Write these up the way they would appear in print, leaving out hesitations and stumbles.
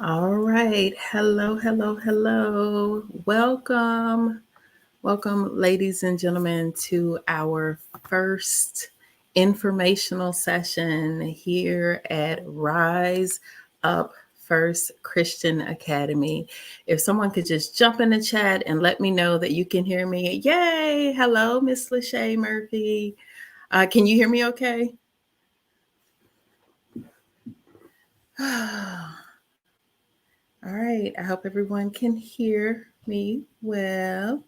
All right. Hello, hello, hello. Welcome, ladies and gentlemen, to our first informational session here at Rise Up First Christian Academy. If someone could just jump in the chat and let me know that you can hear me. Yay. Hello, Miss Lachey Murphy. Can you hear me okay? All right. I hope everyone can hear me well.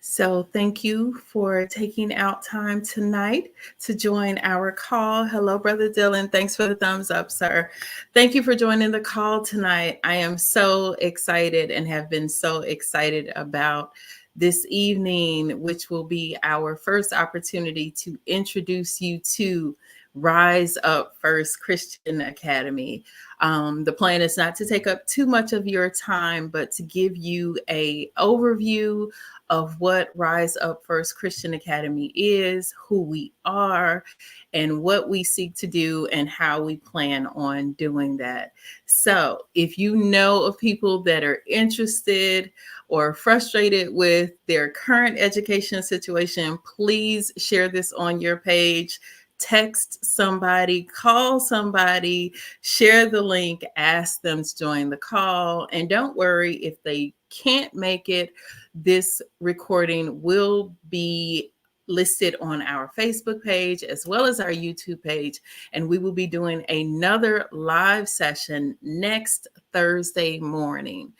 So, thank you for taking out time tonight to join our call. Hello, Brother Dylan. Thanks for the thumbs up, sir. Thank you for joining the call tonight. I am so excited and have been so excited about this evening, which will be our first opportunity to introduce you to Rise Up First Christian Academy. The plan is not to take up too much of your time, but to give you a overview of what Rise Up First Christian Academy is, who we are, and what we seek to do, and how we plan on doing that. So, if you know of people that are interested or frustrated with their current education situation, please share this on your page. Text somebody, call somebody, share the link, ask them to join the call. And don't worry if they can't make it, this recording will be listed on our Facebook page as well as our YouTube page. And we will be doing another live session next Thursday morning.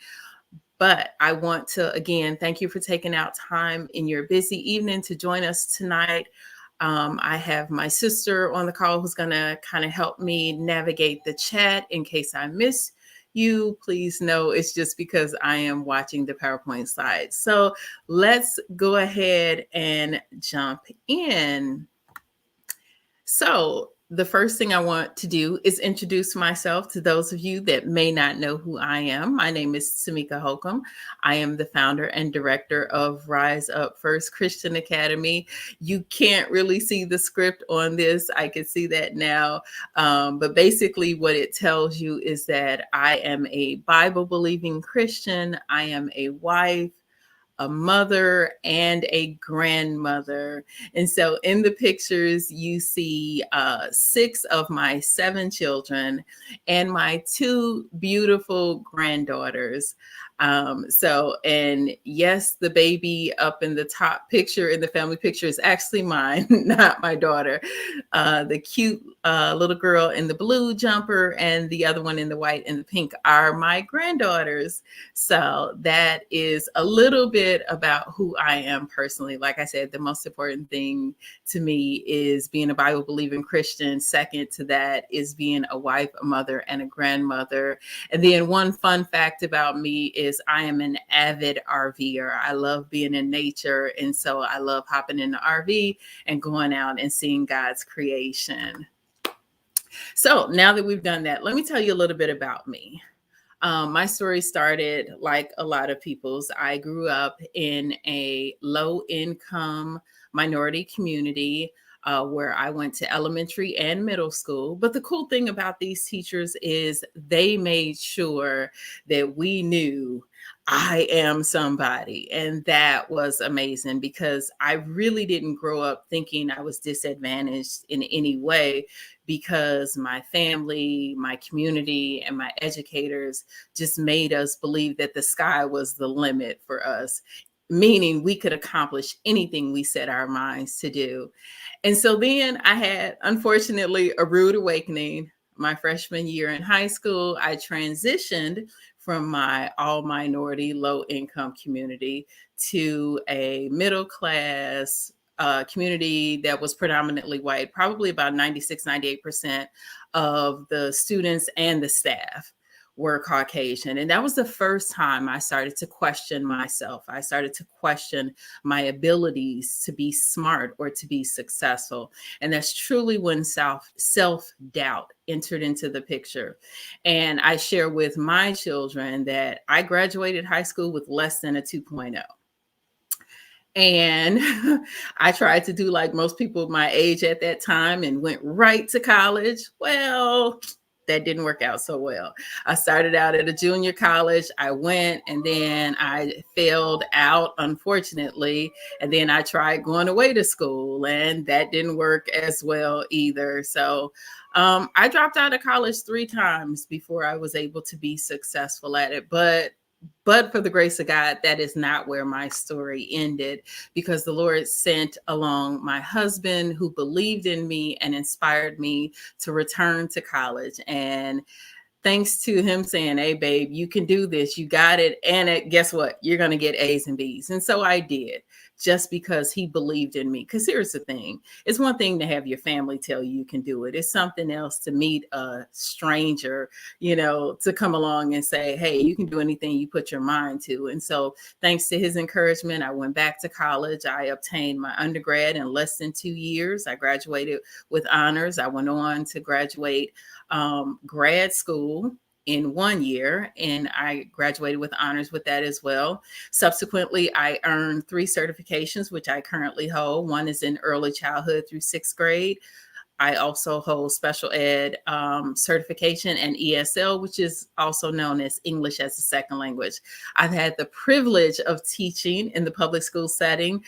But I want to, again, thank you for taking out time in your busy evening to join us tonight. I have my sister on the call who's going to kind of help me navigate the chat in case I miss you. Please know it's just because I am watching the PowerPoint slides. So let's go ahead and jump in. So the first thing I want to do is introduce myself to those of you that may not know who I am. My name is Samika Holcomb. I am the founder and director of Rise Up First Christian Academy. You can't really see the script on this. I can see that now. But basically what it tells you is that I am a Bible-believing Christian. I am a wife, a mother, and a grandmother. And so in the pictures, you see 6 of my 7 children and my 2 beautiful granddaughters. And yes, the baby up in the top picture in the family picture is actually mine, not my daughter. The cute little girl in the blue jumper and the other one in the white and the pink are my granddaughters. So that is a little bit about who I am personally. Like I said, the most important thing to me is being a Bible believing Christian. Second to that is being a wife, a mother, and a grandmother. And then one fun fact about me is I am an avid RVer. I love being in nature. And so I love hopping in the RV and going out and seeing God's creation. So now that we've done that, let me tell you a little bit about me. My story started like a lot of people's. I grew up in a low income minority community where I went to elementary and middle school. But the cool thing about these teachers is they made sure that we knew I am somebody. And that was amazing because I really didn't grow up thinking I was disadvantaged in any way because my family, my community, and my educators just made us believe that the sky was the limit for us, meaning we could accomplish anything we set our minds to do. And so then I had, unfortunately, a rude awakening. My freshman year in high school, I transitioned from my all minority, low income community to a middle class community that was predominantly white. Probably about 96, 98% of the students and the staff were Caucasian. And that was the first time I started to question myself. I started to question my abilities to be smart or to be successful. And that's truly when self-doubt entered into the picture. And I share with my children that I graduated high school with less than a 2.0. And I tried to do like most people my age at that time and went right to college. Well, that didn't work out so well. I started out at a junior college. I went and then I failed out, unfortunately. And then I tried going away to school and that didn't work as well either. So I dropped out of college 3 times before I was able to be successful at it. But for the grace of God, that is not where my story ended, because the Lord sent along my husband who believed in me and inspired me to return to college. And thanks to him saying, "Hey, babe, you can do this. You got it. And guess what? You're going to get A's and B's." And so I did, just because he believed in me. Because here's the thing, it's one thing to have your family tell you you can do it, it's something else to meet a stranger, to come along and say, "Hey, you can do anything you put your mind to." And so, thanks to his encouragement, I went back to college. I obtained my undergrad in less than 2 years. I graduated with honors. I went on to graduate grad school in 1 year, and I graduated with honors with that as well. Subsequently, I earned 3 certifications, which I currently hold. One is in early childhood through 6th grade. I also hold special ed certification and ESL, which is also known as English as a Second Language. I've had the privilege of teaching in the public school setting,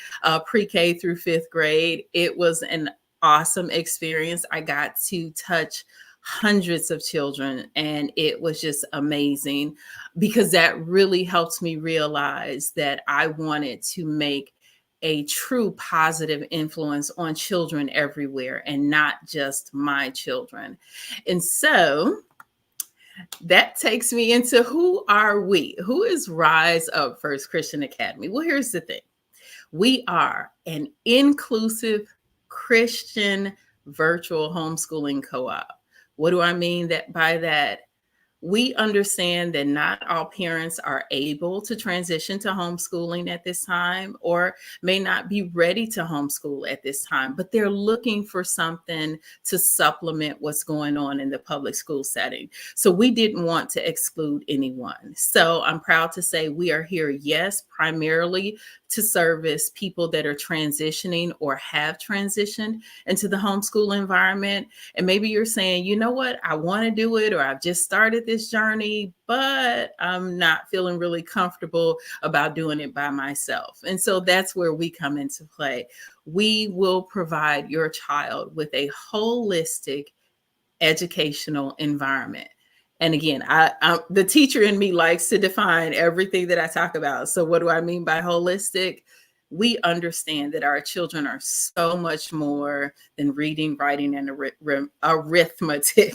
pre-K through 5th grade. It was an awesome experience. I got to touch hundreds of children, and it was just amazing, because that really helped me realize that I wanted to make a true positive influence on children everywhere, and not just my children. And so that takes me into, who are we? Who is Rise Up First Christian Academy? Well, here's the thing. We are an inclusive Christian virtual homeschooling co-op. What do I mean by that? We understand that not all parents are able to transition to homeschooling at this time, or may not be ready to homeschool at this time, but they're looking for something to supplement what's going on in the public school setting. So we didn't want to exclude anyone. So I'm proud to say we are here, yes, primarily to service people that are transitioning or have transitioned into the homeschool environment. And maybe you're saying, "You know what, I want to do it, or I've just started this journey, but I'm not feeling really comfortable about doing it by myself." And so that's where we come into play. We will provide your child with a holistic educational environment. And again, the teacher in me likes to define everything that I talk about. So what do I mean by holistic? We understand that our children are so much more than reading, writing, and arithmetic.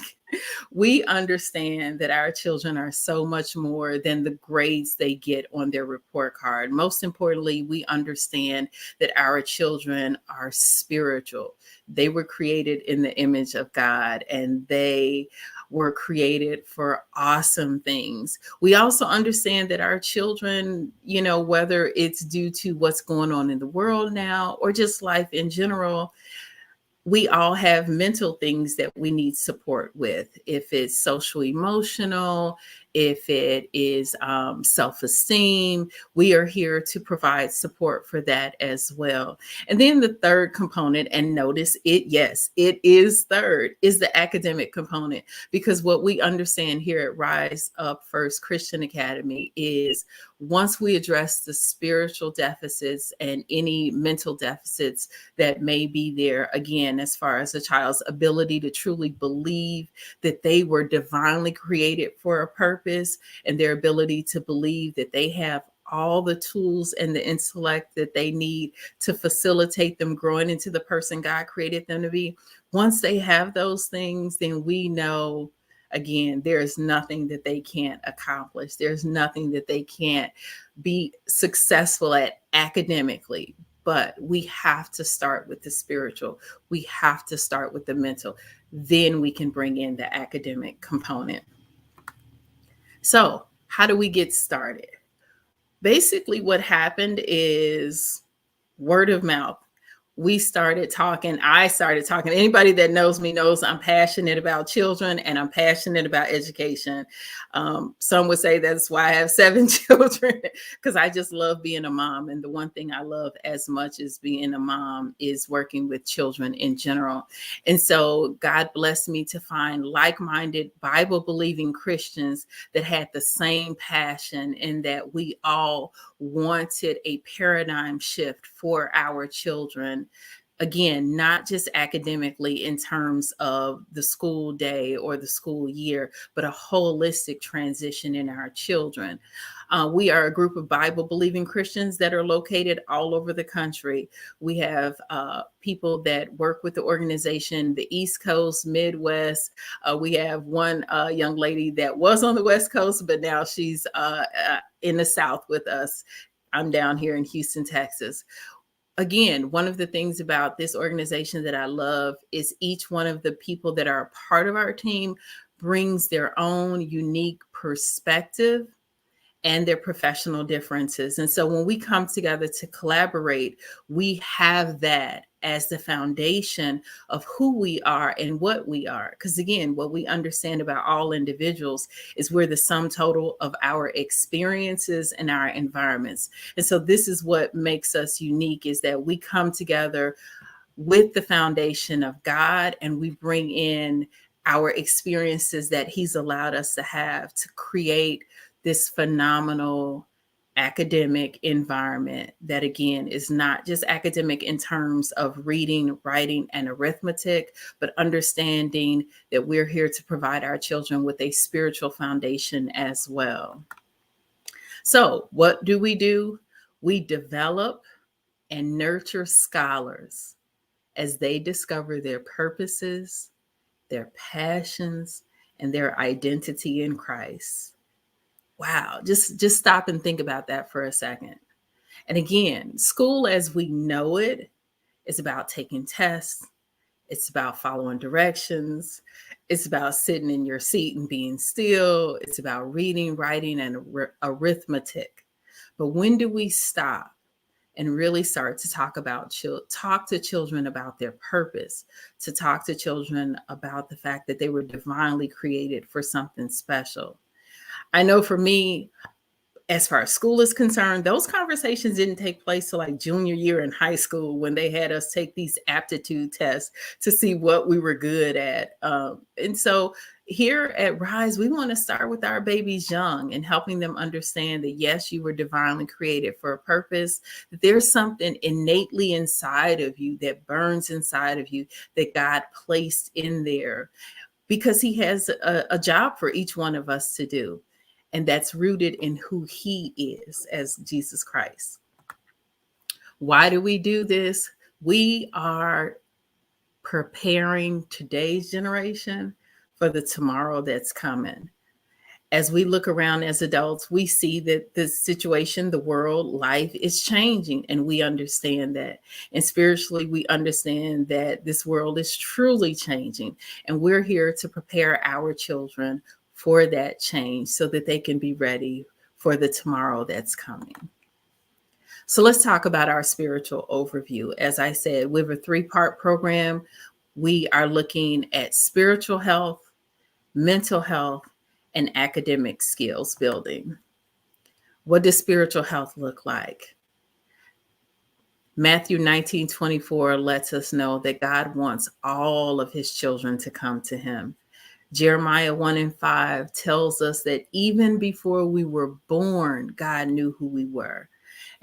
We understand that our children are so much more than the grades they get on their report card. Most importantly, we understand that our children are spiritual. They were created in the image of God, and they were created for awesome things. We also understand that our children, whether it's due to what's going on in the world now or just life in general, we all have mental things that we need support with. If it's social emotional, if it is self-esteem, we are here to provide support for that as well. And then the third component, and notice it, yes, it is third, is the academic component. Because what we understand here at Rise Up First Christian Academy is, once we address the spiritual deficits and any mental deficits that may be there, again, as far as a child's ability to truly believe that they were divinely created for a purpose, and their ability to believe that they have all the tools and the intellect that they need to facilitate them growing into the person God created them to be. Once they have those things, then we know, again, there is nothing that they can't accomplish. There's nothing that they can't be successful at academically. But we have to start with the spiritual. We have to start with the mental. Then we can bring in the academic component. So, how do we get started? Basically, what happened is word of mouth. we started talking. I started talking. Anybody that knows me knows I'm passionate about children and I'm passionate about education. Some would say that's why I have 7 children, because I just love being a mom. And the one thing I love as much as being a mom is working with children in general. And so God blessed me to find like-minded, Bible-believing Christians that had the same passion, and that we all wanted a paradigm shift for our children. Again, not just academically in terms of the school day or the school year, but a holistic transition in our children. We are a group of Bible believing Christians that are located all over the country. We have people that work with the organization, the East Coast, Midwest. We have one young lady that was on the West Coast, but now she's in the South with us. I'm down here in Houston, Texas. Again, one of the things about this organization that I love is each one of the people that are a part of our team brings their own unique perspective and their professional differences. And so when we come together to collaborate, we have that as the foundation of who we are and what we are. Because again, what we understand about all individuals is we're the sum total of our experiences and our environments. And so this is what makes us unique, is that we come together with the foundation of God, and we bring in our experiences that He's allowed us to have to create this phenomenal academic environment that, again, is not just academic in terms of reading, writing, and arithmetic, but understanding that we're here to provide our children with a spiritual foundation as well. So, what do? We develop and nurture scholars as they discover their purposes, their passions, and their identity in Christ. Wow, just stop and think about that for a second. And again, school as we know it is about taking tests. It's about following directions. It's about sitting in your seat and being still. It's about reading, writing, and arithmetic. But when do we stop and really start to talk to children about their purpose, to talk to children about the fact that they were divinely created for something special? I know for me, as far as school is concerned, those conversations didn't take place till like junior year in high school, when they had us take these aptitude tests to see what we were good at. And so here at Rise, we want to start with our babies young and helping them understand that, yes, you were divinely created for a purpose, that there's something innately inside of you that burns inside of you that God placed in there, because He has a job for each one of us to do. And that's rooted in who He is as Jesus Christ. Why do we do this? We are preparing today's generation for the tomorrow that's coming. As we look around as adults, we see that the situation, the world, life is changing, and we understand that. And spiritually, we understand that this world is truly changing, and we're here to prepare our children for that change so that they can be ready for the tomorrow that's coming. So let's talk about our spiritual overview. As I said, we have a 3-part program. We are looking at spiritual health, mental health, and academic skills building. What does spiritual health look like? Matthew 19:24 lets us know that God wants all of His children to come to Him. Jeremiah 1:5 tells us that even before we were born, God knew who we were.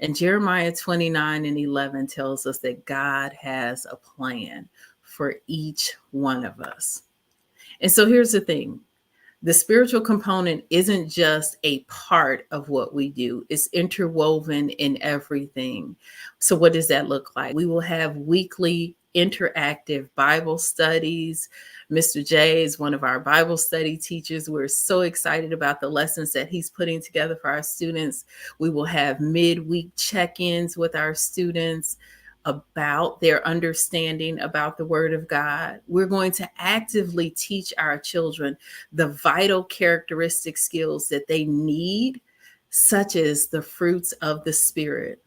And Jeremiah 29:11 tells us that God has a plan for each one of us. And so here's the thing. The spiritual component isn't just a part of what we do. It's interwoven in everything. So what does that look like? We will have weekly interactive Bible studies. Mr. J is one of our Bible study teachers. We're so excited about the lessons that he's putting together for our students. We will have midweek check-ins with our students about their understanding about the Word of God. We're going to actively teach our children the vital characteristic skills that they need, such as the fruits of the Spirit.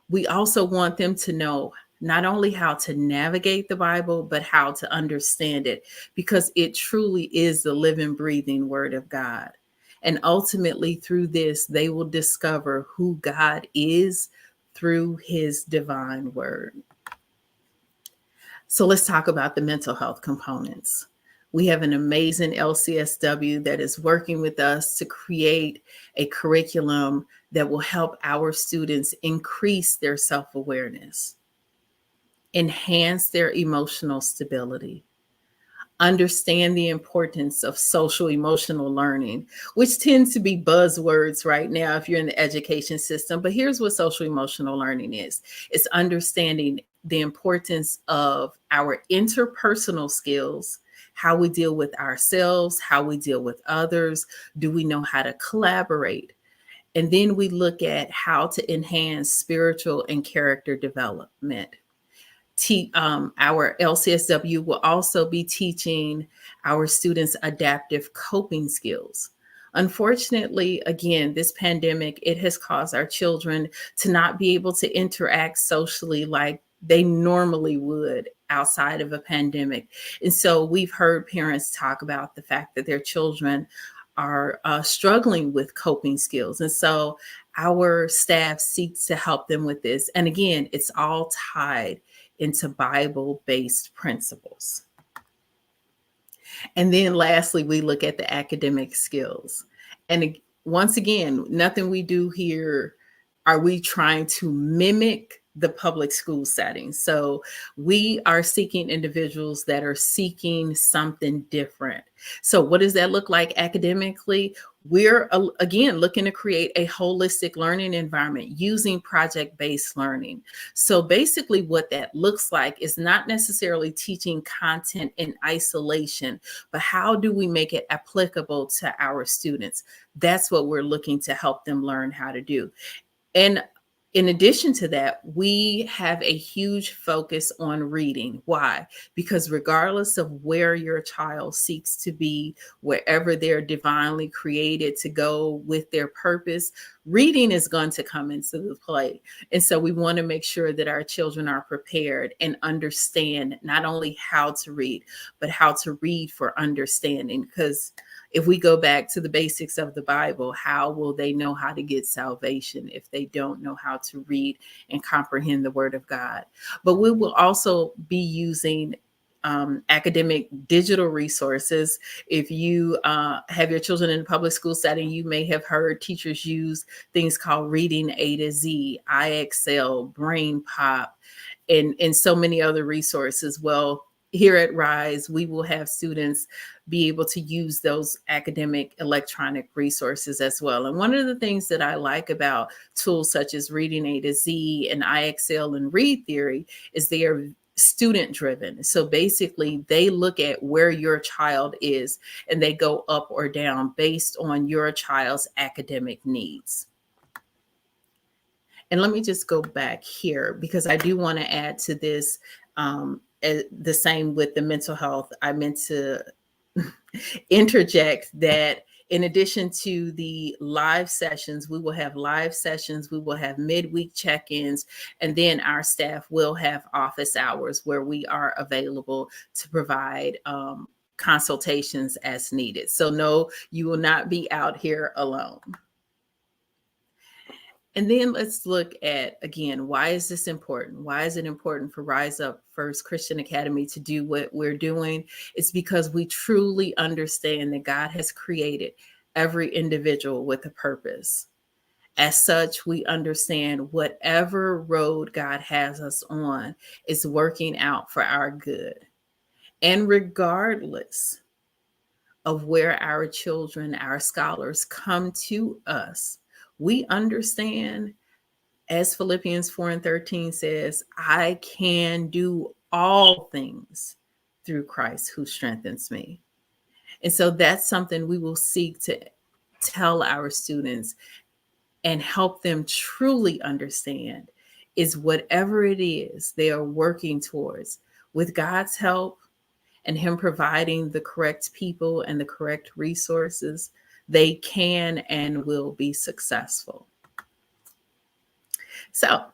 We also want them to know not only how to navigate the Bible, but how to understand it, because it truly is the living, breathing Word of God. And ultimately, through this, they will discover who God is through His divine Word. So let's talk about the mental health components. We have an amazing LCSW that is working with us to create a curriculum that will help our students increase their self-awareness, enhance their emotional stability, understand the importance of social emotional learning, which tends to be buzzwords right now if you're in the education system. But here's what social emotional learning is: it's understanding the importance of our interpersonal skills, how we deal with ourselves, how we deal with others. Do we know how to collaborate? And then we look at how to enhance spiritual and character development. Our LCSW will also be teaching our students adaptive coping skills. Unfortunately, again, this pandemic, it has caused our children to not be able to interact socially like they normally would outside of a pandemic. And so we've heard parents talk about the fact that their children are struggling with coping skills. And so our staff seeks to help them with this. And again, it's all tied into Bible-based principles. And then lastly, we look at the academic skills. And once again, nothing we do here are we trying to mimic the public school setting. So we are seeking individuals that are seeking something different. So what does that look like academically? We're, again, looking to create a holistic learning environment using project-based learning. So basically what that looks like is not necessarily teaching content in isolation, but how do we make it applicable to our students? That's what we're looking to help them learn how to do. And in addition to that, we have a huge focus on reading. Why? Because regardless of where your child seeks to be, wherever they're divinely created to go with their purpose, reading is going to come into the play. And so we want to make sure that our children are prepared and understand not only how to read, but how to read for understanding. Because if we go back to the basics of the Bible, how will they know how to get salvation if they don't know how to read and comprehend the Word of God? But we will also be using academic digital resources. If you have your children in a public school setting, you may have heard teachers use things called Reading A to Z, iExcel, Brain Pop, and so many other resources. Well, here at Rise, we will have students be able to use those academic electronic resources as well. And one of the things that I like about tools such as Reading A to Z and iExcel and Read Theory is they are student driven. So basically they look at where your child is and they go up or down based on your child's academic needs. And let me just go back here because I do want to add to this the same with the mental health. I meant to interject that in addition to the live sessions, we will have live sessions, we will have midweek check-ins, and then our staff will have office hours where we are available to provide consultations as needed. So no, you will not be out here alone. And then let's look at, again, why is this important? Why is it important for Rise Up First Christian Academy to do what we're doing? It's because we truly understand that God has created every individual with a purpose. As such, we understand whatever road God has us on is working out for our good. And regardless of where our children, our scholars come to us, we understand, as Philippians 4:13 says, I can do all things through Christ who strengthens me. And so that's something we will seek to tell our students and help them truly understand is whatever it is they are working towards, with God's help and Him providing the correct people and the correct resources, they can and will be successful. So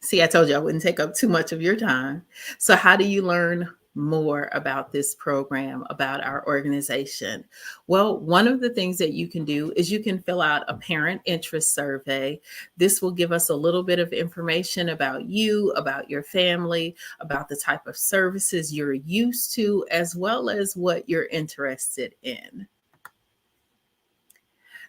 See, I told you I wouldn't take up too much of your time. So, how do you learn more about this program, about our organization? Well, one of the things that you can do is you can fill out a parent interest survey. This will give us a little bit of information about you, about your family, about the type of services you're used to, as well as what you're interested in.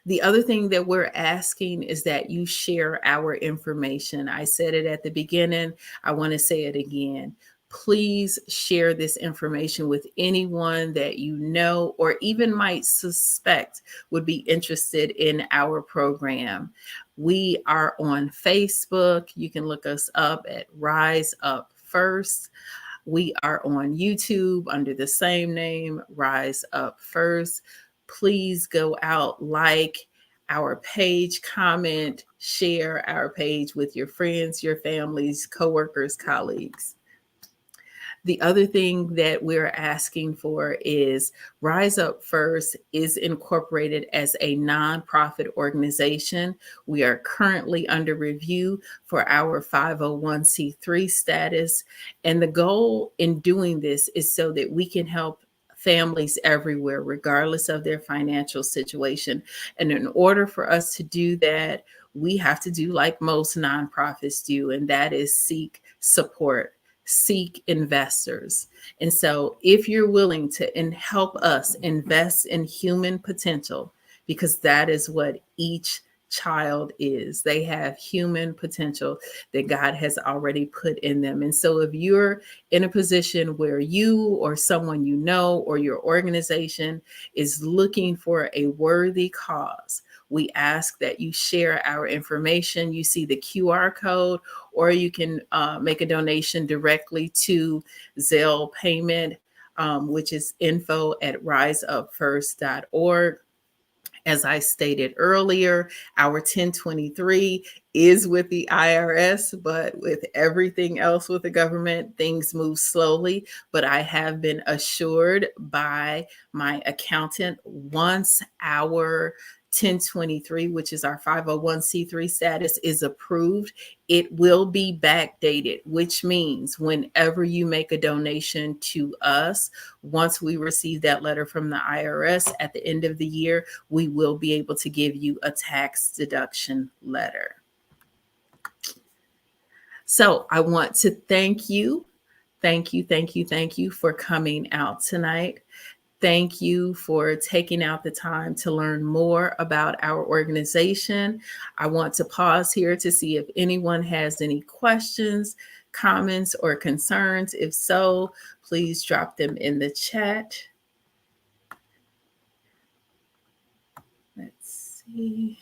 The other thing that we're asking is that you share our information. I said it at the beginning. I want to say it again. Please share this information with anyone that you know or even might suspect would be interested in our program. We are on Facebook. You can look us up at Rise Up First. We are on YouTube under the same name, Rise Up First. Please go out, like our page, comment, share our page with your friends, your families, coworkers, colleagues. The other thing that we're asking for is Rise Up First is incorporated as a nonprofit organization. We are currently under review for our 501c3 status. And the goal in doing this is so that we can help families everywhere, regardless of their financial situation. And in order for us to do that, we have to do like most nonprofits do, and that is seek support, seek investors. And so if you're willing to help us invest in human potential, because that is what each child is, they have human potential that God has already put in them. And so if you're in a position where you or someone you know or your organization is looking for a worthy cause, we ask that you share our information. You see the QR code, or you can make a donation directly to Zelle payment, which is info@riseupfirst.org. As I stated earlier, our 1023 is with the IRS, but with everything else with the government, things move slowly. But I have been assured by my accountant, once our 1023, which is our 501c3 status, is approved, it will be backdated, which means whenever you make a donation to us, once we receive that letter from the IRS at the end of the year, we will be able to give you a tax deduction letter. So I want to thank you. Thank you for coming out tonight. Thank you for taking out the time to learn more about our organization. I want to pause here to see if anyone has any questions, comments, or concerns. If so, please drop them in the chat. Let's see.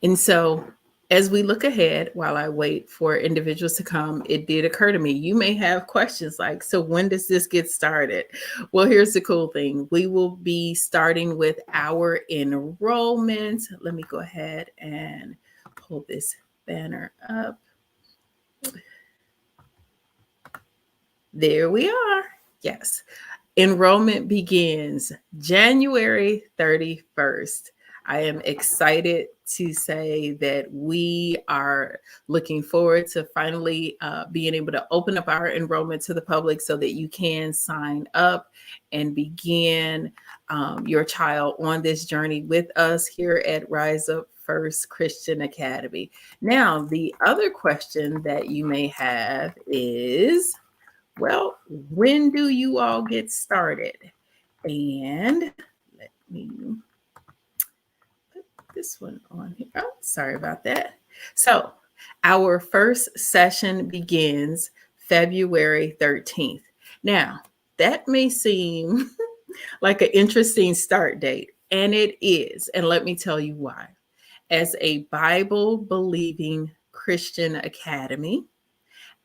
And so as we look ahead, while I wait for individuals to come, it did occur to me, you may have questions like, so when does this get started? Well, here's the cool thing. We will be starting with our enrollment. Let me go ahead and pull this banner up. There we are. Yes. Enrollment begins January 31st. I am excited to say that we are looking forward to finally being able to open up our enrollment to the public so that you can sign up and begin your child on this journey with us here at Rise Up First Christian Academy. Now, the other question that you may have is, well, when do you all get started? And let me put this one on here. Oh, sorry about that. So our first session begins February 13th. Now, that may seem like an interesting start date, and it is. And let me tell you why. As a Bible-believing Christian academy,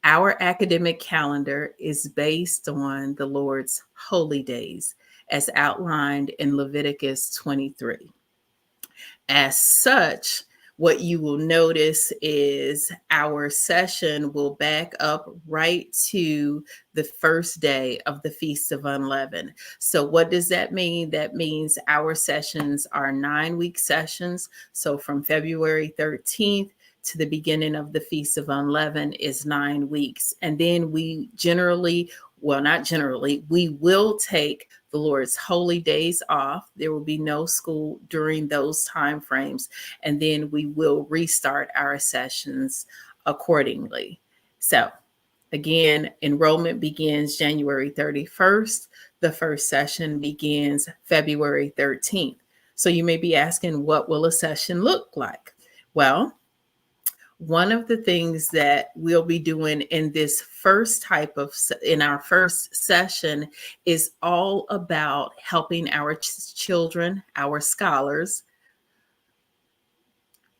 our academic calendar is based on the Lord's holy days, as outlined in Leviticus 23. As such, what you will notice is our session will back up right to the first day of the Feast of Unleavened. So what does that mean? That means our sessions are 9-week sessions. So from February 13th to the beginning of the Feast of Unleavened is 9 weeks. And then we generally, well, not generally, we will take the Lord's holy days off. There will be no school during those time frames. And then we will restart our sessions accordingly. So again, enrollment begins January 31st. The first session begins February 13th. So you may be asking, what will a session look like? Well, one of the things that we'll be doing in this in our first session is all about helping our children, our scholars,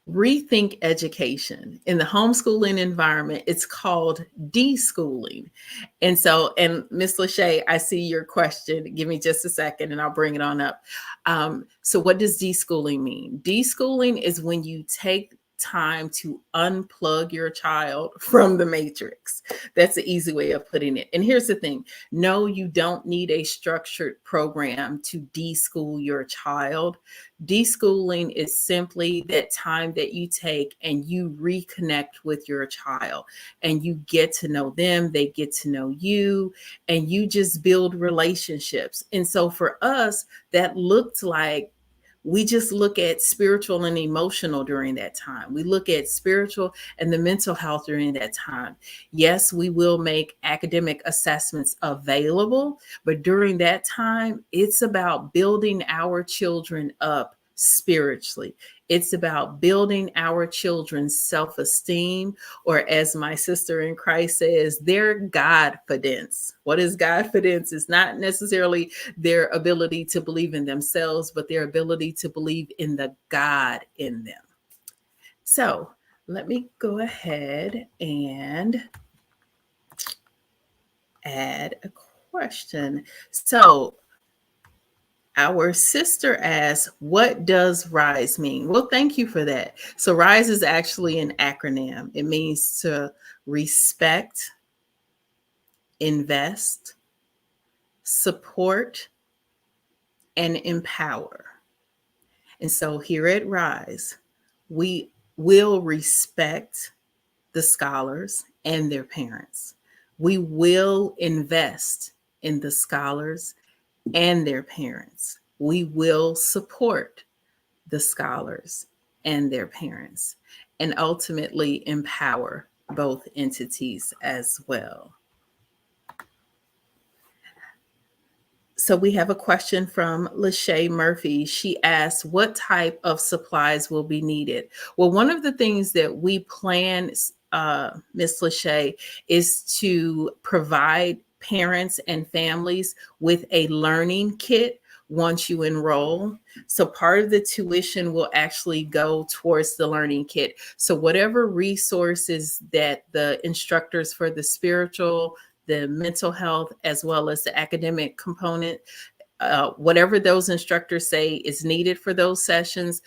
rethink education. In the homeschooling environment, it's called deschooling. And so, and Miss Lachey, I see your question. Give me just a second and I'll bring it on up. So what does deschooling mean? Deschooling is when you take time to unplug your child from the matrix. That's the easy way of putting it. And here's the thing. No, you don't need a structured program to deschool your child. Deschooling is simply that time that you take and you reconnect with your child and you get to know them, they get to know you, and you just build relationships. And so for us, that looked like we just look at spiritual and emotional during that time. We look at spiritual and the mental health during that time. Yes, we will make academic assessments available, but during that time, it's about building our children up spiritually. It's about building our children's self-esteem, or as my sister in Christ says, their Godfidence. What is Godfidence? It's not necessarily their ability to believe in themselves, but their ability to believe in the God in them. So let me go ahead and add a question. So our sister asks, what does RISE mean? Well, thank you for that. So RISE is actually an acronym. It means to respect, invest, support, and empower. And so here at RISE, we will respect the scholars and their parents. We will invest in the scholars and their parents. We will support the scholars and their parents, and ultimately empower both entities as well. So we have a question from Lachey Murphy. She asks, what type of supplies will be needed? Well, one of the things that we plan, Ms. Lachey, is to provide parents and families with a learning kit once you enroll. So part of the tuition will actually go towards the learning kit. So whatever resources that the instructors for the spiritual, the mental health, as well as the academic component, whatever those instructors say is needed for those sessions,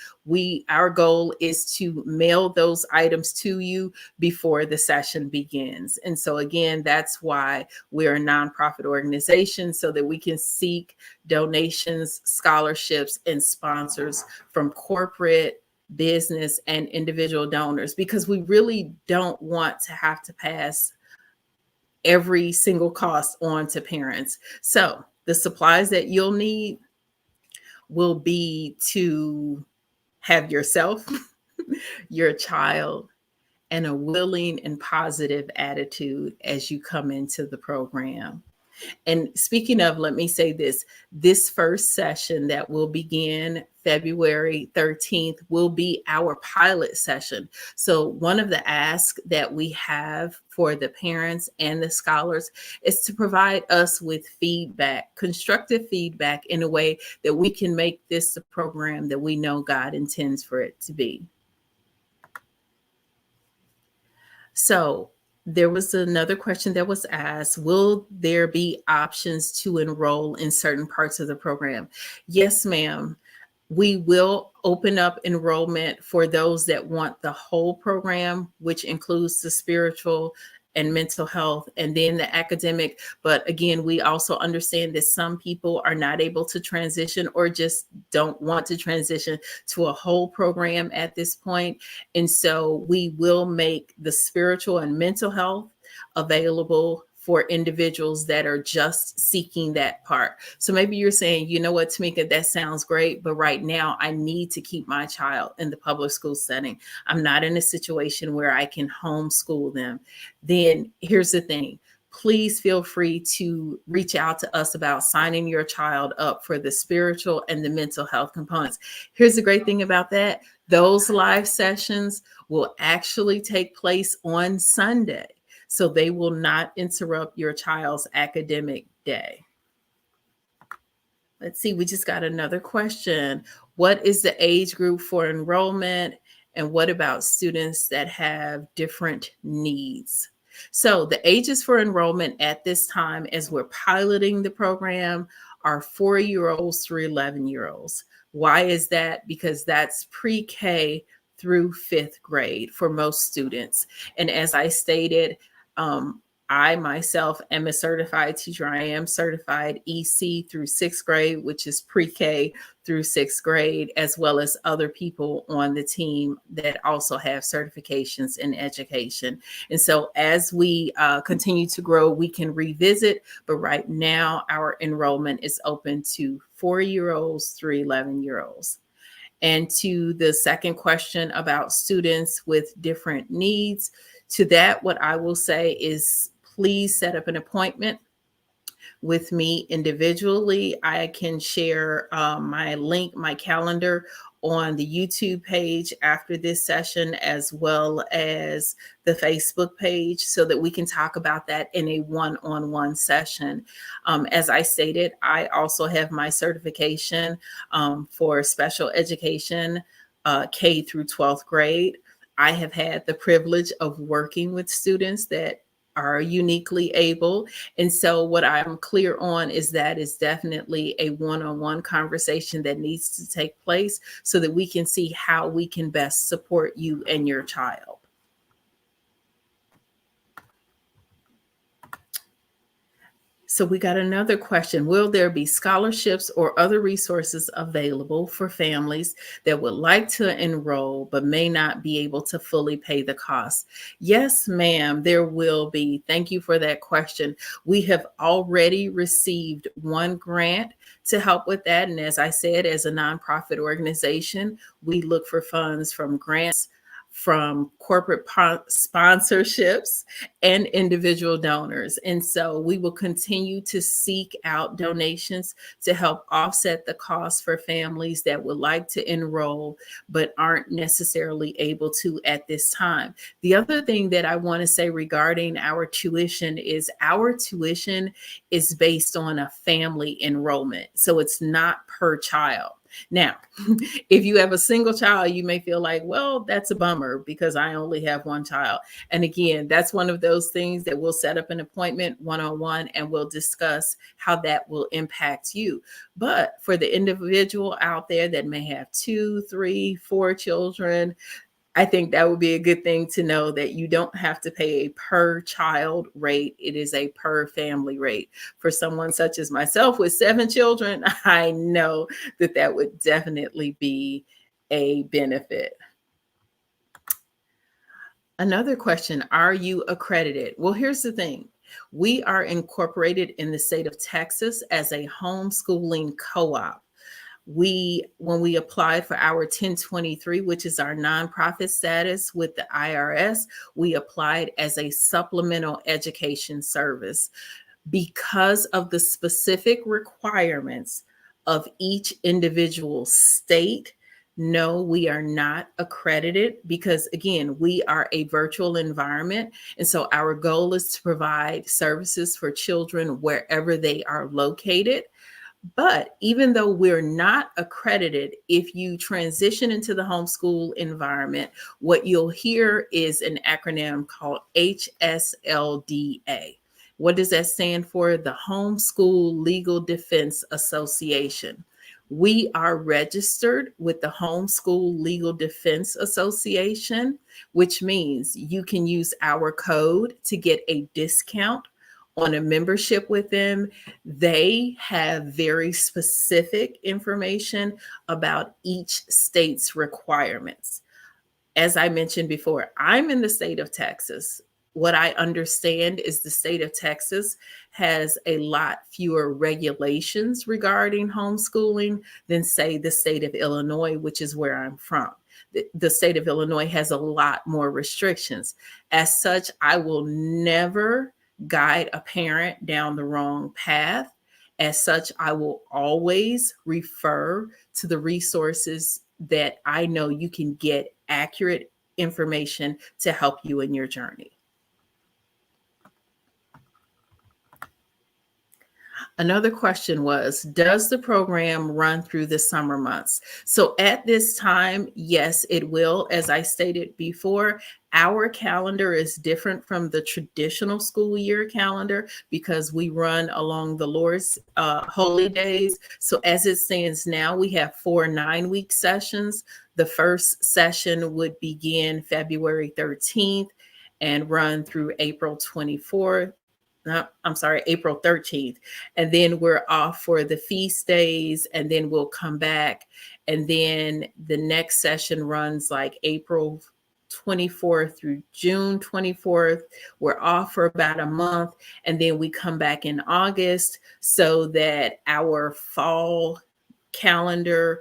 our goal is to mail those items to you before the session begins. And so again, that's why we're a nonprofit organization, so that we can seek donations, scholarships, and sponsors from corporate, business, and individual donors, because we really don't want to have to pass every single cost on to parents. So the supplies that you'll need will be to have yourself, your child, and a willing and positive attitude as you come into the program. And speaking of, let me say this first session that will begin February 13th will be our pilot session. So one of the asks that we have for the parents and the scholars is to provide us with feedback, constructive feedback, in a way that we can make this the program that we know God intends for it to be. So there was another question that was asked, will there be options to enroll in certain parts of the program? Yes, ma'am. We will open up enrollment for those that want the whole program, which includes the spiritual and mental health, and then the academic. But again, we also understand that some people are not able to transition or just don't want to transition to a whole program at this point. And so we will make the spiritual and mental health available for individuals that are just seeking that part. So maybe you're saying, you know what, Tamika, that sounds great, but right now I need to keep my child in the public school setting. I'm not in a situation where I can homeschool them. Then here's the thing. Please feel free to reach out to us about signing your child up for the spiritual and the mental health components. Here's the great thing about that. Those live sessions will actually take place on Sunday, so they will not interrupt your child's academic day. Let's see, we just got another question. What is the age group for enrollment? And what about students that have different needs? So the ages for enrollment at this time, as we're piloting the program, are 4-year-olds through 11-year-olds. Why is that? Because that's pre-K through 5th grade for most students. And as I stated, I myself am a certified teacher. I am certified EC through 6th grade, which is pre-K through 6th grade, as well as other people on the team that also have certifications in education. And so as we continue to grow, we can revisit, but right now our enrollment is open to 4-year-olds through 11-year-olds. And to the second question about students with different needs, to that, what I will say is please set up an appointment with me individually. I can share my link, my calendar on the YouTube page after this session, as well as the Facebook page, so that we can talk about that in a one-on-one session. As I stated, I also have my certification for special education, K through 12th grade. I have had the privilege of working with students that are uniquely able. And so what I'm clear on is that is definitely a one-on-one conversation that needs to take place so that we can see how we can best support you and your child. So we got another question. Will there be scholarships or other resources available for families that would like to enroll but may not be able to fully pay the cost? Yes, ma'am, there will be. Thank you for that question. We have already received one grant to help with that. And as I said, as a nonprofit organization, we look for funds from grants, from corporate sponsorships, and individual donors. And so we will continue to seek out donations to help offset the costs for families that would like to enroll but aren't necessarily able to at this time. The other thing that I want to say regarding our tuition is based on a family enrollment. So it's not per child. Now, if you have a single child, you may feel like, well, that's a bummer because I only have one child. And again, that's one of those things that we'll set up an appointment one-on-one and we'll discuss how that will impact you. But for the individual out there that may have 2, 3, 4 children, I think that would be a good thing to know, that you don't have to pay a per child rate. It is a per family rate. For someone such as myself with 7 children, I know that that would definitely be a benefit. Another question, are you accredited? Well, here's the thing. We are incorporated in the state of Texas as a homeschooling co-op. When we applied for our 1023, which is our nonprofit status with the IRS, we applied as a supplemental education service. Because of the specific requirements of each individual state, no, we are not accredited because, again, we are a virtual environment. And so our goal is to provide services for children wherever they are located. But even though we're not accredited, if you transition into the homeschool environment, what you'll hear is an acronym called HSLDA. What does that stand for? The Homeschool Legal Defense Association. We are registered with the Homeschool Legal Defense Association, which means you can use our code to get a discount on a membership with them. They have very specific information about each state's requirements. As I mentioned before, I'm in the state of Texas. What I understand is the state of Texas has a lot fewer regulations regarding homeschooling than, say, the state of Illinois, which is where I'm from. The state of Illinois has a lot more restrictions. As such, I will never guide a parent down the wrong path. As such, I will always refer to the resources that I know you can get accurate information to help you in your journey. Another question was, does the program run through the summer months? So at this time, yes, it will. As I stated before, our calendar is different from the traditional school year calendar because we run along the Lord's holy days. So as it stands now, we have 4 9-week sessions. The first session would begin February 13th and run through April 24th. No, I'm sorry, April 13th. And then we're off for the feast days, and then we'll come back. And then the next session runs like April 24th through June 24th. We're off for about a month, and then we come back in August so that our fall calendar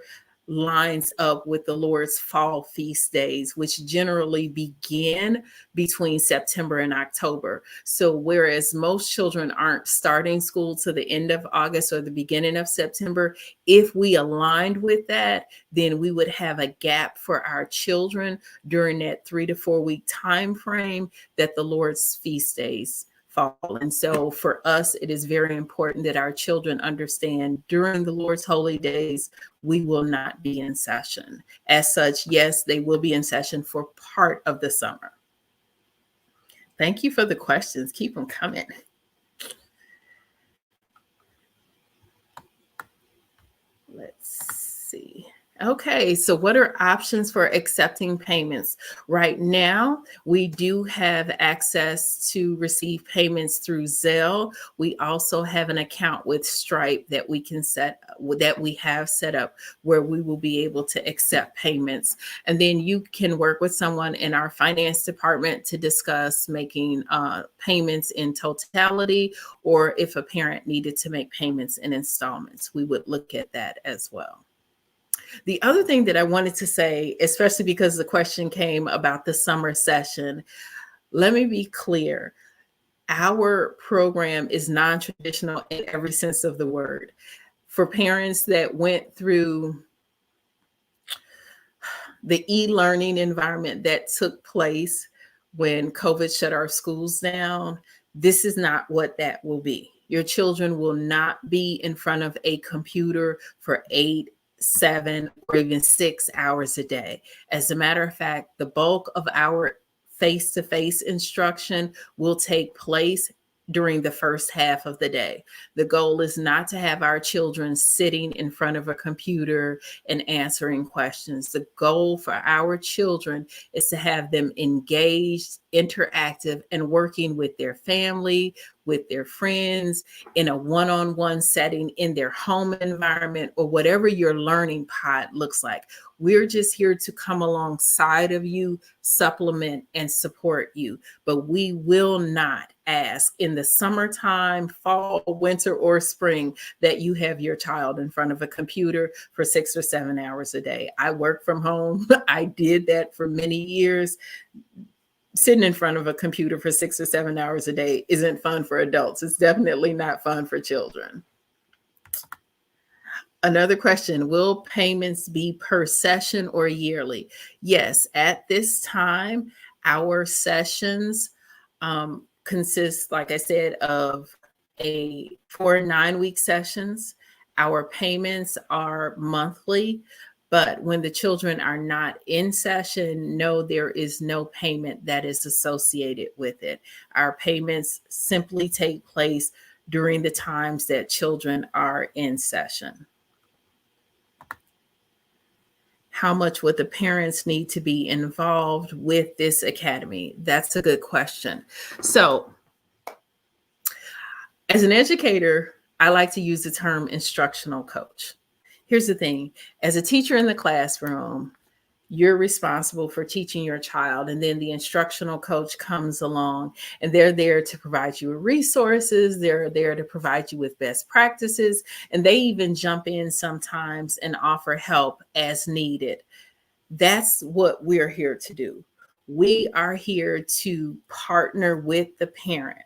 lines up with the Lord's fall feast days, which generally begin between September and October. So whereas most children aren't starting school to the end of August or the beginning of September, if we aligned with that, then we would have a gap for our children during that 3 to 4 week time frame that the Lord's feast days fall. And so for us, it is very important that our children understand during the Lord's holy days, we will not be in session. As such, yes, they will be in session for part of the summer. Thank you for the questions. Keep them coming. Let's see. Okay, so what are options for accepting payments? Right now, we do have access to receive payments through Zelle. We also have an account with Stripe that we have set up where we will be able to accept payments. And then you can work with someone in our finance department to discuss making payments in totality, or if a parent needed to make payments in installments, we would look at that as well. The other thing that I wanted to say, especially because the question came about the summer session, let me be clear. Our program is non-traditional in every sense of the word. For parents that went through the e-learning environment that took place when COVID shut our schools down, this is not what that will be. Your children will not be in front of a computer for 8, 7, or even 6 hours a day. As a matter of fact, the bulk of our face-to-face instruction will take place during the first half of the day. The goal is not to have our children sitting in front of a computer and answering questions. The goal for our children is to have them engaged, interactive, and working with their family, with their friends, in a one-on-one setting, in their home environment, or whatever your learning pod looks like. We're just here to come alongside of you, supplement, and support you. But we will not ask in the summertime, fall, winter, or spring that you have your child in front of a computer for 6 or 7 hours a day. I work from home. I did that for many years. Sitting in front of a computer for 6 or 7 hours a day isn't fun for adults. It's definitely not fun for children. Another question, will payments be per session or yearly? Yes, at this time, our sessions consist, like I said, of 4 9-week sessions. Our payments are monthly, but when the children are not in session, no, there is no payment that is associated with it. Our payments simply take place during the times that children are in session. How much would the parents need to be involved with this academy? That's a good question. So, as an educator, I like to use the term instructional coach. Here's the thing, as a teacher in the classroom, you're responsible for teaching your child, and then the instructional coach comes along and they're there to provide you with resources, they're there to provide you with best practices, and they even jump in sometimes and offer help as needed. That's what we're here to do. We are here to partner with the parent,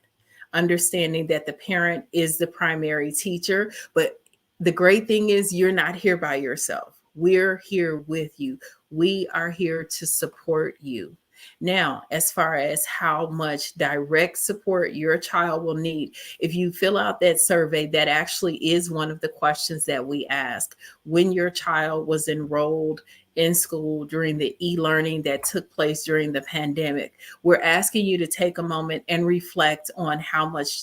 understanding that the parent is the primary teacher. But the great thing is, you're not here by yourself. We're here with you. We are here to support you. Now, as far as how much direct support your child will need, if you fill out that survey, that actually is one of the questions that we ask. When your child was enrolled in school during the e-learning that took place during the pandemic, we're asking you to take a moment and reflect on how much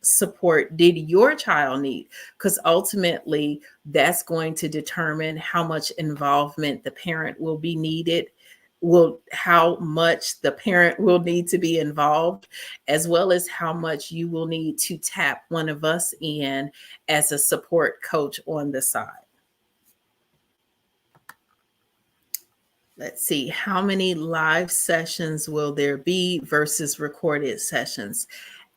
support did your child need, because ultimately that's going to determine how much involvement the parent will be needed, will how much the parent will need to be involved, as well as how much you will need to tap one of us in as a support coach on the side. Let's see, how many live sessions will there be versus recorded sessions?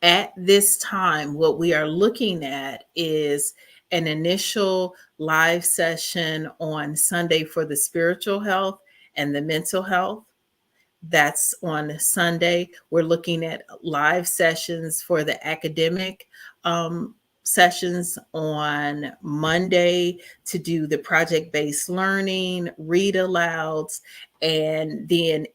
At this time, what we are looking at is an initial live session on Sunday for the spiritual health and the mental health. That's on Sunday. We're looking at live sessions for the academic sessions on Monday to do the project-based learning, read alouds, and then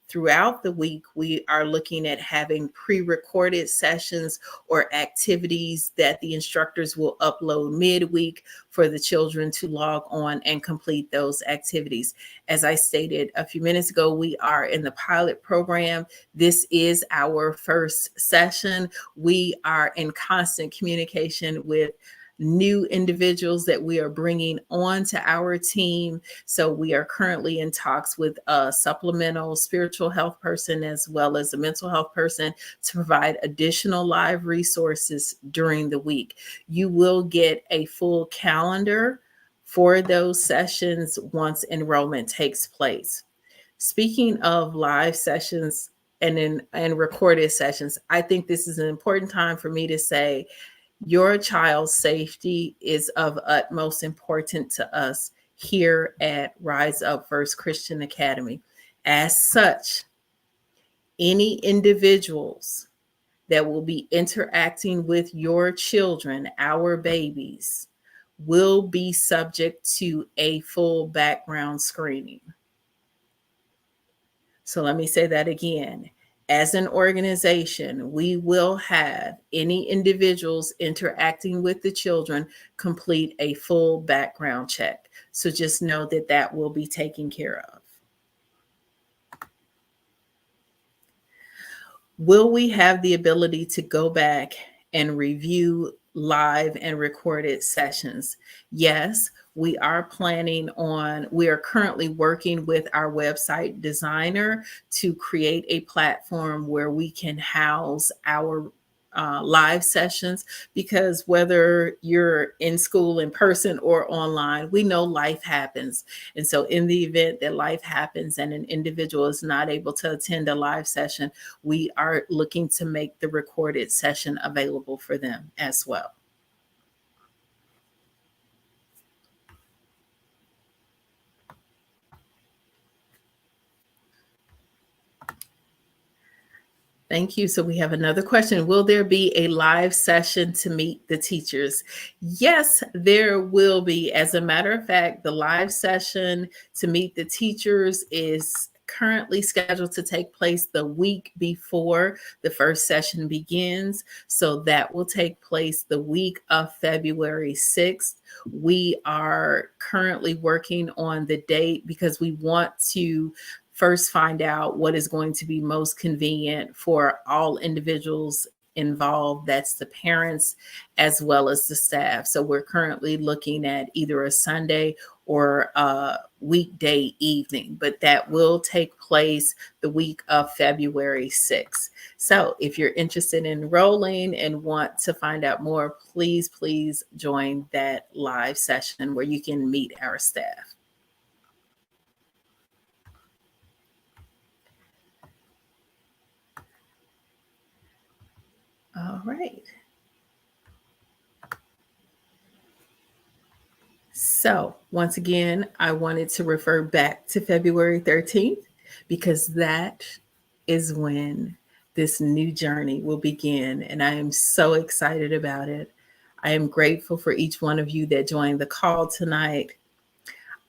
throughout the week, we are looking at having pre-recorded sessions or activities that the instructors will upload midweek for the children to log on and complete those activities. As I stated a few minutes ago, we are in the pilot program. This is our first session. We are in constant communication with new individuals that we are bringing on to our team. So we are currently in talks with a supplemental spiritual health person as well as a mental health person to provide additional live resources during the week. You will get a full calendar for those sessions once enrollment takes place. Speaking of live sessions and recorded sessions, I think this is an important time for me to say your child's safety is of utmost importance to us here at Rise Up First Christian Academy. As such, any individuals that will be interacting with your children, our babies, will be subject to a full background screening. So let me say that again. As an organization, we will have any individuals interacting with the children complete a full background check. So just know that that will be taken care of. Will we have the ability to go back and review live and recorded sessions? Yes, we are currently working with our website designer to create a platform where we can house our live sessions, because whether you're in school in person or online, we know life happens. And so in the event that life happens and an individual is not able to attend a live session, we are looking to make the recorded session available for them as well. Thank you. So we have another question. Will there be a live session to meet the teachers? Yes, there will be. As a matter of fact, the live session to meet the teachers is currently scheduled to take place the week before the first session begins. So that will take place the week of February 6th. We are currently working on the date because we want to first find out what is going to be most convenient for all individuals involved. That's the parents as well as the staff. So we're currently looking at either a Sunday or a weekday evening, but that will take place the week of February 6th. So if you're interested in enrolling and want to find out more, please join that live session where you can meet our staff. All right. So once again, I wanted to refer back to February 13th because that is when this new journey will begin. And I am so excited about it. I am grateful for each one of you that joined the call tonight.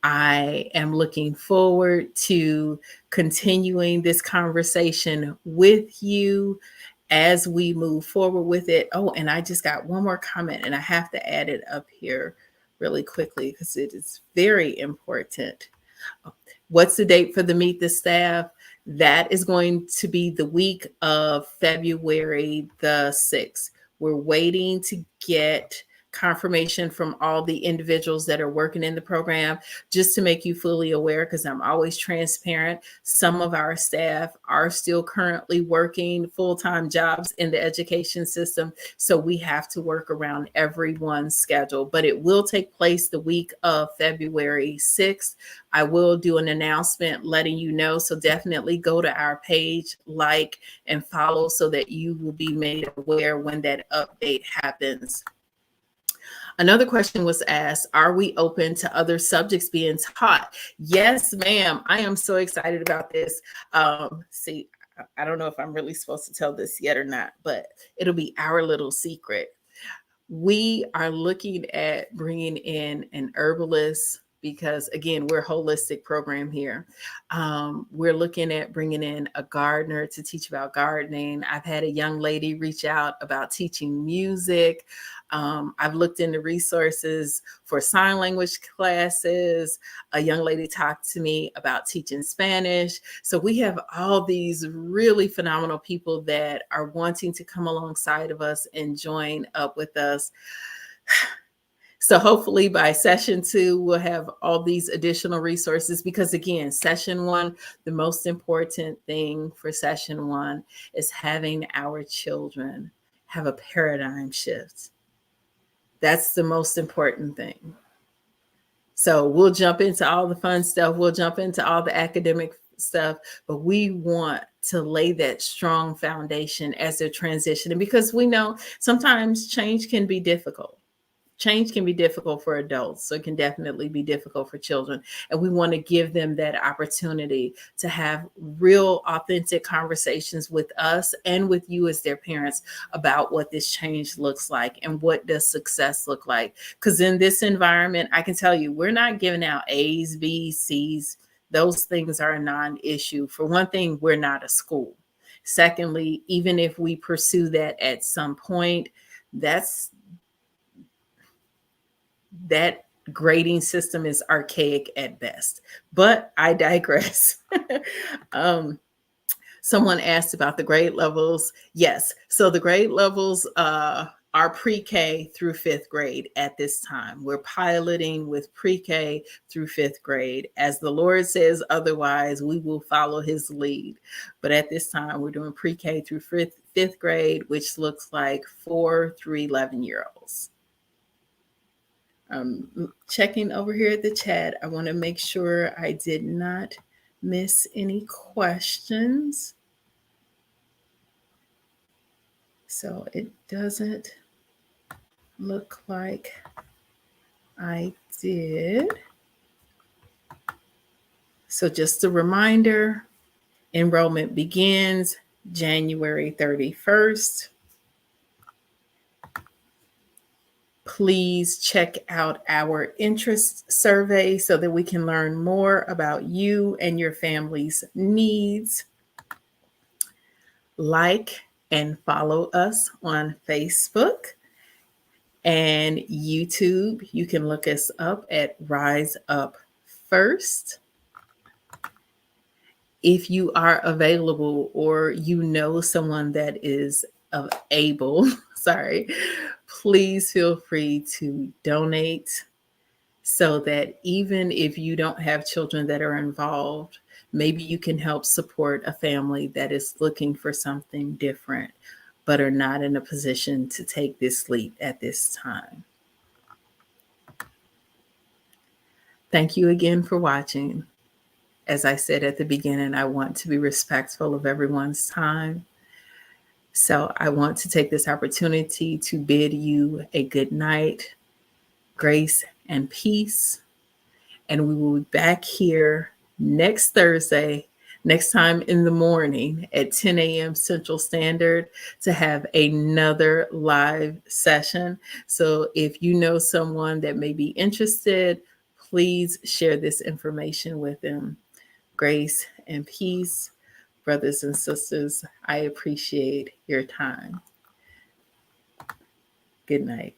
I am looking forward to continuing this conversation with you as we move forward with it. Oh, and I just got one more comment, and I have to add it up here really quickly because it is very important. What's the date for the Meet the Staff? That is going to be the week of February the 6th. We're waiting to get confirmation from all the individuals that are working in the program. Just to make you fully aware, because I'm always transparent, some of our staff are still currently working full-time jobs in the education system, so we have to work around everyone's schedule. But it will take place the week of February 6th. I will do an announcement letting you know, so definitely go to our page, like, and follow so that you will be made aware when that update happens. Another question was asked, are we open to other subjects being taught? Yes, ma'am. I am so excited about this. See, I don't know if I'm really supposed to tell this yet or not, but it'll be our little secret. We are looking at bringing in an herbalist because, again, we're a holistic program here. We're looking at bringing in a gardener to teach about gardening. I've had a young lady reach out about teaching music. I've looked into resources for sign language classes. A young lady talked to me about teaching Spanish. So we have all these really phenomenal people that are wanting to come alongside of us and join up with us. So hopefully by session 2, we'll have all these additional resources because, again, session 1, the most important thing for session 1 is having our children have a paradigm shift. That's the most important thing. So we'll jump into all the fun stuff. We'll jump into all the academic stuff, but we want to lay that strong foundation as they're transitioning because we know sometimes change can be difficult. Change can be difficult for adults, so it can definitely be difficult for children. And we want to give them that opportunity to have real, authentic conversations with us and with you as their parents about what this change looks like and what does success look like. Because in this environment, I can tell you, we're not giving out A's, B's, C's. Those things are a non-issue. For one thing, we're not a school. Secondly, even if we pursue that at some point, that grading system is archaic at best, but I digress. Someone asked about the grade levels. Yes, so the grade levels are pre-K through 5th grade at this time. We're piloting with pre-K through 5th grade. As the Lord says otherwise, we will follow his lead. But at this time, we're doing pre-K through 5th grade, which looks like 4 through 11-year-olds. Checking over here at the chat. I want to make sure I did not miss any questions. So it doesn't look like I did. So just a reminder, enrollment begins January 31st. Please check out our interest survey so that we can learn more about you and your family's needs. Like and follow us on Facebook and YouTube. You can look us up at Rise Up First. If you are available or you know someone that is able, sorry, please feel free to donate so that even if you don't have children that are involved, maybe you can help support a family that is looking for something different, but are not in a position to take this leap at this time. Thank you again for watching. As I said at the beginning, I want to be respectful of everyone's time. So I want to take this opportunity to bid you a good night, grace, and peace. And we will be back here next Thursday, next time in the morning at 10 a.m. Central Standard to have another live session. So if you know someone that may be interested, please share this information with them. Grace and peace, brothers and sisters. I appreciate your time. Good night.